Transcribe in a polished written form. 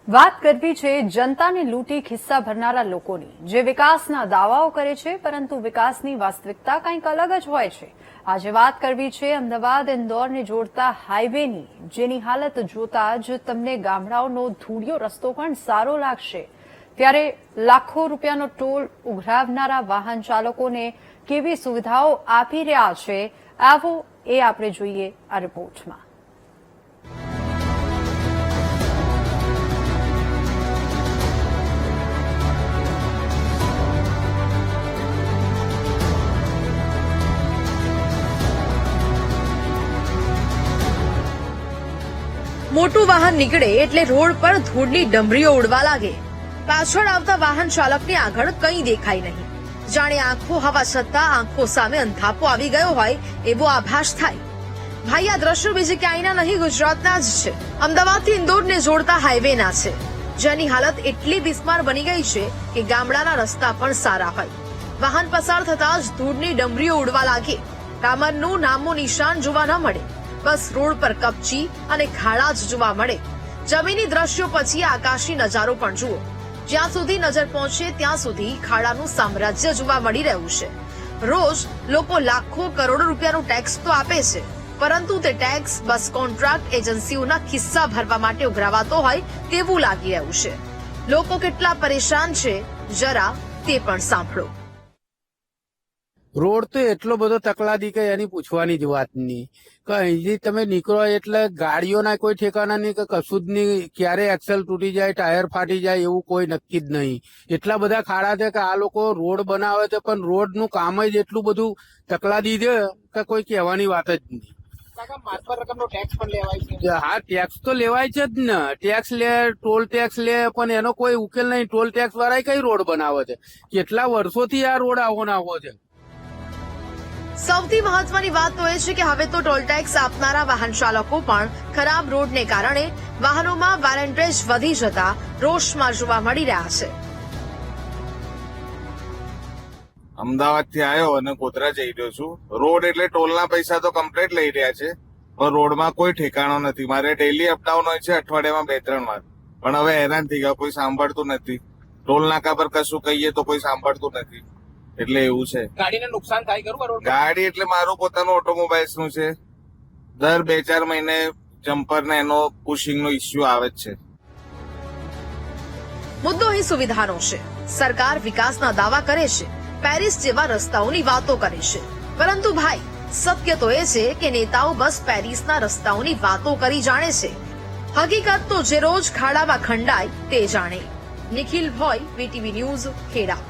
વાત કરવી છે જનતાને લૂંટી ખિસ્સા ભરનારા લોકોની, જે વિકાસના દાવાઓ કરે છે પરંતુ વિકાસની વાસ્તવિકતા કંઈક અલગ જ હોય છે. આજે વાત કરવી છે અમદાવાદ ઇન્દોરને જોડતા હાઈવેની, જેની હાલત જોતા જ તમને ગામડાઓનો ધૂળિયો રસ્તો પણ સારો લાગશે. ત્યારે લાખો રૂપિયાનો ટોલ ઉઘરાવનારા વાહન ચાલકોને કેવી સુવિધાઓ આપી રહ્યા છે, આવો એ આપણે જોઈએ આ રિપોર્ટમાં. મોટું વાહન નીકળે એટલે રોડ પર ધૂળની ડમરીઓ ઉડવા લાગે. પાછળ આવતા વાહન ચાલકની આગળ કંઈ દેખાય નહીં. જાણે આંખો હવા છતાં આંખો સામે અંધાપો આવી ગયો હોય એવો આભાસ થાય. ભાઈ, આ દ્રશ્યો બીજે ક્યાંયના નહીં, ગુજરાતના જ છે. અમદાવાદથી ઇન્દોરને જોડતા હાઈવેના છે, જેની હાલત એટલી બિસ્માર બની ગઈ છે કે ગામડાના રસ્તા પણ સારા હોય, વાહન પસાર થતા જ ધૂળની ડમરીઓ ઉડવા લાગે. ડામરનું નામો નિશાન જોવા ન મળે, બસ રોડ પર કપચી અને ખાડા જ જોવા મળે. જમીની દ્રશ્યો પછી આકાશી નજારો પણ જુઓ. જ્યાં સુધી નજર પહોંચે ત્યાં સુધી ખાડાનું સામ્રાજ્ય જોવા મળી રહ્યું છે. રોજ લોકો લાખો કરોડો રૂપિયાનો ટેક્સ તો આપે છે, પરંતુ તે ટેક્સ બસ કોન્ટ્રાક્ટ એજન્સીઓના ખિસ્સા ભરવા માટે ઉઘરાવાતો હોય તેવું લાગી રહ્યું છે. લોકો કેટલા પરેશાન છે જરા તે પણ સાંભળો. રોડ તો એટલો બધો તકલાદી કે એની પૂછવાની જ વાત નહીં. કે અહીંથી તમે નીકળો એટલે ગાડીઓના કોઈ ઠેકાણા નહીં, કે કશું જ નહીં. ક્યારે એક્સેલ તૂટી જાય, ટાયર ફાટી જાય એવું કોઈ નક્કી જ નહીં. એટલા બધા ખાડા છે કે આ લોકો રોડ બનાવે છે, પણ રોડનું કામ જ એટલું બધું તકલાદી છે કે કોઈ કહેવાની વાત જ નહીં. હા, ટેક્સ તો લેવાય છે જ ને. ટેક્સ લે, ટોલ ટેક્સ લે, પણ એનો કોઈ ઉકેલ નહીં. ટોલ ટેક્સ વાળા કઈ રોડ બનાવે છે? કેટલા વર્ષોથી આ રોડ આવો ને આવો છે. સૌથી મહત્વની વાત તો એ છે કે હવે તો ટોલ ટેક્સ આપનારા વાહન ચાલકો પણ ખરાબ રોડને કારણે વાહનોમાં વેરેન્ટેજ વધી જતા રોષમાં જોવા મળી રહ્યા છે. અમદાવાદથી આવ્યો અને ગોધરા જઈ રહ્યો છું. રોડ એટલે ટોલના પૈસા તો કમ્પ્લીટ લઈ રહ્યા છે, પણ રોડમાં કોઈ ઠેકાણો નથી. મારે ડેલી અપડાઉન હોય છે, અઠવાડિયામાં 2-3 વાર, પણ હવે હેરાન થઈ ગયા. કોઈ સાંભળતું નથી. ટોલ નાકા પર કશું કહીએ તો કોઈ સાંભળતું નથી. એટલે એવું છે. ગાડીને નુકસાન થાય ખરું? ગાડી એટલે મારું પોતાનું ઓટોમોબાઈલ્સ નું છે. દર 2-4 મહિને જમ્પર ને એનો પુશિંગ નો ઇસ્યુ આવે જ છે. મુદ્દો અહીં સુવિધાનો છે. સરકાર વિકાસના દાવા કરે છે, પેરિસ જેવા રસ્તાઓની વાતો કરે છે, પરંતુ ભાઈ, સત્ય તો એ છે કે નેતાઓ બસ પેરિસના રસ્તાઓની વાતો કરી જાણે છે. હકીકત તો જે રોજ ખાડામાં ખંડાય તે જાણે. નિખિલ ભોય, VTV ન્યૂઝ, ખેડા.